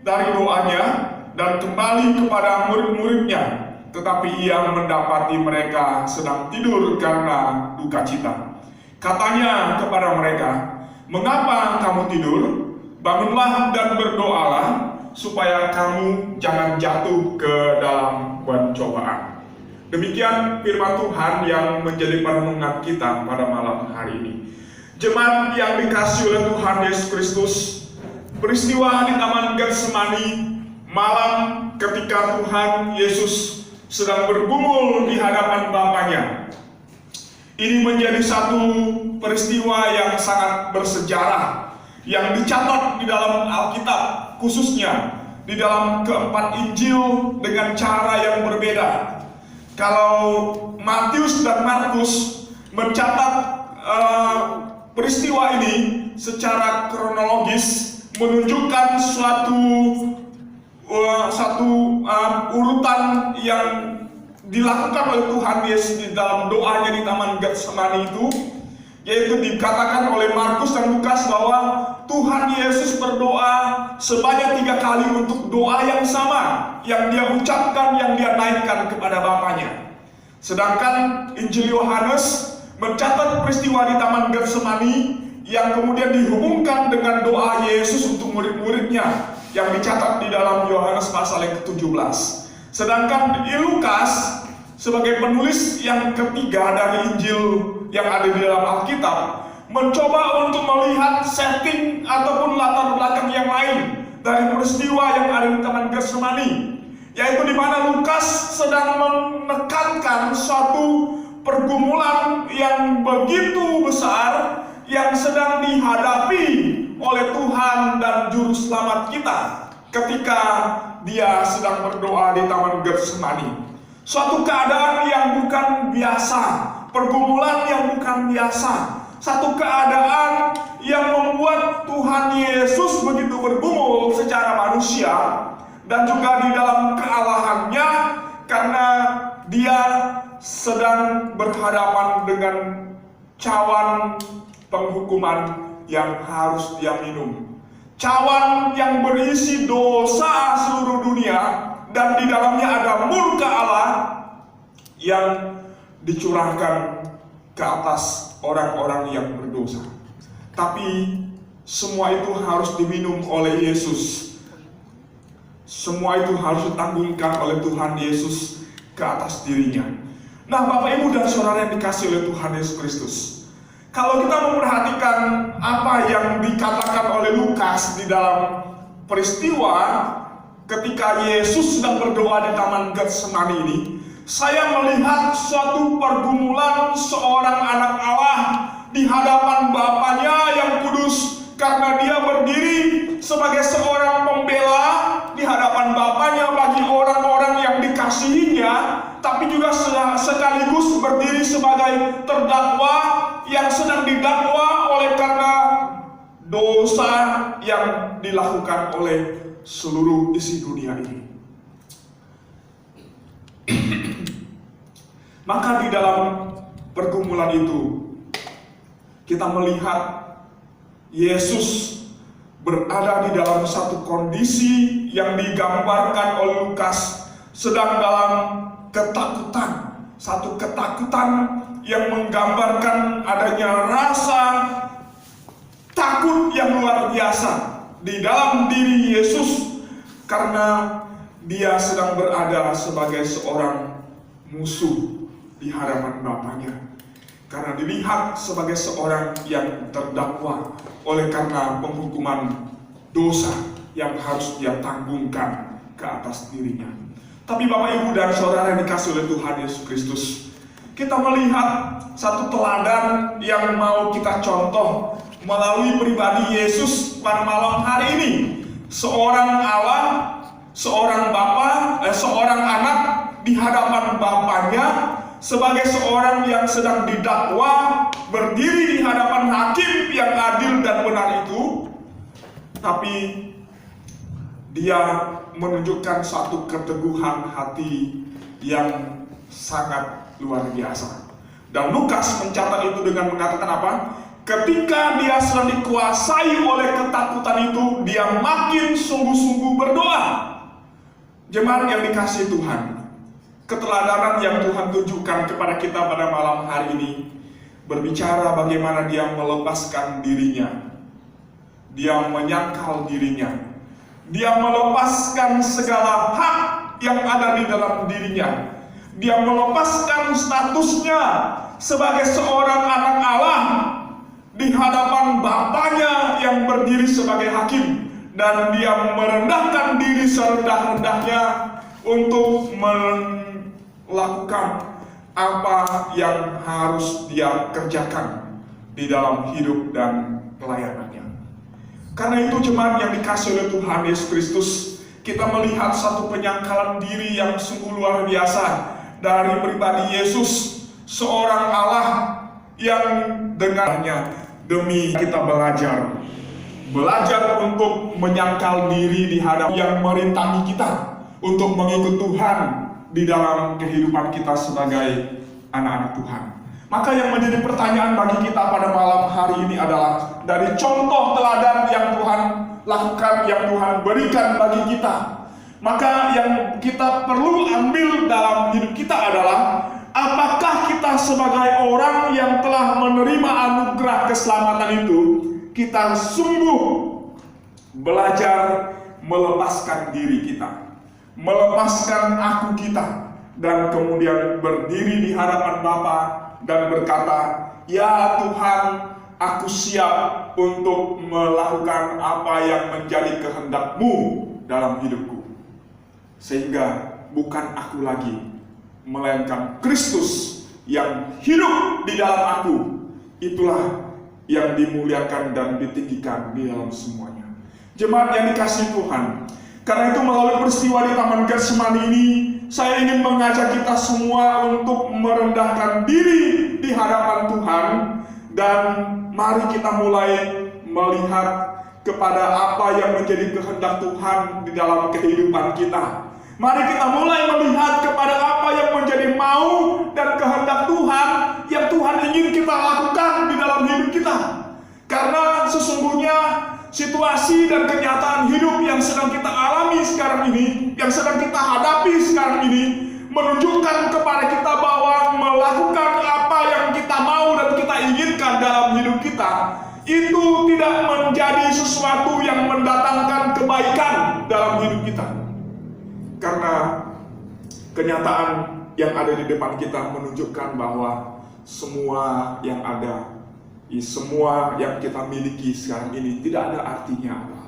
dari doanya dan kembali kepada murid-muridnya, tetapi ia mendapati mereka sedang tidur karena duka cita. Katanya kepada mereka, "Mengapa kamu tidur? Bangunlah dan berdoalah, supaya kamu jangan jatuh ke dalam pencobaan." Demikian firman Tuhan yang menjadi perenungan kita pada malam hari ini. Jemaat yang dikasihi oleh Tuhan Yesus Kristus, peristiwa di Taman Getsemani, malam ketika Tuhan Yesus sedang bergumul di hadapan Bapaknya, ini menjadi satu peristiwa yang sangat bersejarah yang dicatat di dalam Alkitab, khususnya di dalam keempat Injil dengan cara yang berbeda. Kalau Matius dan Markus mencatat peristiwa ini secara kronologis, menunjukkan suatu urutan yang dilakukan oleh Tuhan Yesus di dalam doanya di Taman Getsemani itu, yaitu dikatakan oleh Markus dan Lukas bahwa Tuhan Yesus berdoa sebanyak 3 kali untuk doa yang sama yang dia ucapkan, yang dia naikkan kepada Bapaknya. Sedangkan Injil Yohanes mencatat peristiwa di Taman Getsemani yang kemudian dihubungkan dengan doa Yesus untuk murid-muridnya yang dicatat di dalam Yohanes pasal yang ke-17. Sedangkan Lukas sebagai penulis yang ketiga dari Injil yang ada di dalam Alkitab mencoba untuk melihat setting ataupun latar belakang yang lain dari peristiwa yang ada di Taman Getsemani, yaitu di mana Lukas sedang menekankan suatu pergumulan yang begitu besar yang sedang dihadapi oleh Tuhan dan Juru Selamat kita ketika dia sedang berdoa di Taman Getsemani. Suatu keadaan yang bukan biasa, pergumulan yang bukan biasa, satu keadaan yang membuat Tuhan Yesus begitu bergumul secara manusia dan juga di dalam kealahannya, karena dia sedang berhadapan dengan cawan penghukuman yang harus dia minum. Cawan yang berisi dosa seluruh dunia, dan di dalamnya ada murka Allah yang dicurahkan ke atas orang-orang yang berdosa. Tapi semua itu harus diminum oleh Yesus. Semua itu harus ditanggungkan oleh Tuhan Yesus ke atas dirinya. Nah, Bapak, Ibu, dan Saudara yang dikasihi oleh Tuhan Yesus Kristus, kalau kita memperhatikan apa yang dikatakan oleh Lukas di dalam peristiwa ketika Yesus sedang berdoa di Taman Getsemani ini, saya melihat suatu pergumulan seorang anak Allah di hadapan Bapaknya yang kudus, karena dia berdiri sebagai seorang pembela di hadapan Bapaknya bagi orang-orang yang dikasihinya, tapi juga sekaligus berdiri sebagai terdakwa yang sedang didakwa oleh karena dosa yang dilakukan oleh seluruh isi dunia ini. Maka di dalam pergumulan itu kita melihat Yesus berada di dalam satu kondisi yang digambarkan oleh Lukas sedang dalam ketakutan, satu ketakutan yang menggambarkan adanya rasa takut yang luar biasa di dalam diri Yesus, karena dia sedang berada sebagai seorang musuh di hadapan Bapaknya, karena dilihat sebagai seorang yang terdakwa oleh karena penghukuman dosa yang harus dia tanggungkan ke atas dirinya. Tapi Bapak, Ibu, dan Saudara yang dikasihi oleh Tuhan Yesus Kristus, kita melihat satu teladan yang mau kita contoh melalui pribadi Yesus pada malam hari ini. Seorang Allah, seorang Bapa, seorang anak di hadapan Bapaknya sebagai seorang yang sedang didakwa, berdiri di hadapan hakim yang adil dan benar itu, tapi dia menunjukkan satu keteguhan hati yang sangat luar biasa. Dan Lukas mencatat itu dengan mengatakan apa? ketika dia sedang dikuasai oleh ketakutan itu, dia makin sungguh-sungguh berdoa. Jemaat yang dikasihi Tuhan, keteladanan yang Tuhan tunjukkan kepada kita pada malam hari ini berbicara bagaimana dia melepaskan dirinya, dia menyangkal dirinya, dia melepaskan segala hak yang ada di dalam dirinya, dia melepaskan statusnya sebagai seorang anak Allah di hadapan Bapaknya yang berdiri sebagai hakim, dan dia merendahkan diri serendah-rendahnya untuk melakukan apa yang harus dia kerjakan di dalam hidup dan pelayanannya. Karena itu jemaat yang dikasihi oleh Tuhan Yesus Kristus, kita melihat satu penyangkalan diri yang sungguh luar biasa dari pribadi Yesus, seorang Allah yang dengannya demi kita belajar untuk menyangkal diri di hadapan yang merintangi kita untuk mengikut Tuhan di dalam kehidupan kita sebagai anak-anak Tuhan. Maka yang menjadi pertanyaan bagi kita pada malam hari ini adalah, dari contoh teladan yang Tuhan lakukan, yang Tuhan berikan bagi kita, maka yang kita perlu ambil dalam hidup kita adalah, apakah kita sebagai orang yang telah menerima anugerah keselamatan itu, kita sungguh belajar melepaskan diri kita, melepaskan aku kita, dan kemudian berdiri di hadapan Bapa dan berkata, "Ya Tuhan, aku siap untuk melakukan apa yang menjadi kehendak-Mu dalam hidupku. Sehingga bukan aku lagi, melainkan Kristus yang hidup di dalam aku. Itulah yang dimuliakan dan ditinggikan di dalam semuanya." Jemaat yang dikasihi Tuhan, karena itu melalui peristiwa di Taman Getsemani ini, saya ingin mengajak kita semua untuk merendahkan diri di hadapan Tuhan, dan mari kita mulai melihat kepada apa yang menjadi kehendak Tuhan di dalam kehidupan kita. Mari kita mulai melihat kepada apa yang menjadi mau dan kehendak Tuhan yang Tuhan ingin kita lakukan di dalam hidup kita. Karena sesungguhnya situasi dan kenyataan hidup yang sedang kita alami sekarang ini, yang sedang kita hadapi sekarang ini, menunjukkan kepada kita bahwa melakukan apa yang kita mau dan kita inginkan dalam hidup kita, itu tidak menjadi sesuatu yang mendatangkan kebaikan dalam hidup kita. Karena kenyataan yang ada di depan kita menunjukkan bahwa semua yang ada, semua yang kita miliki sekarang ini tidak ada artinya apa.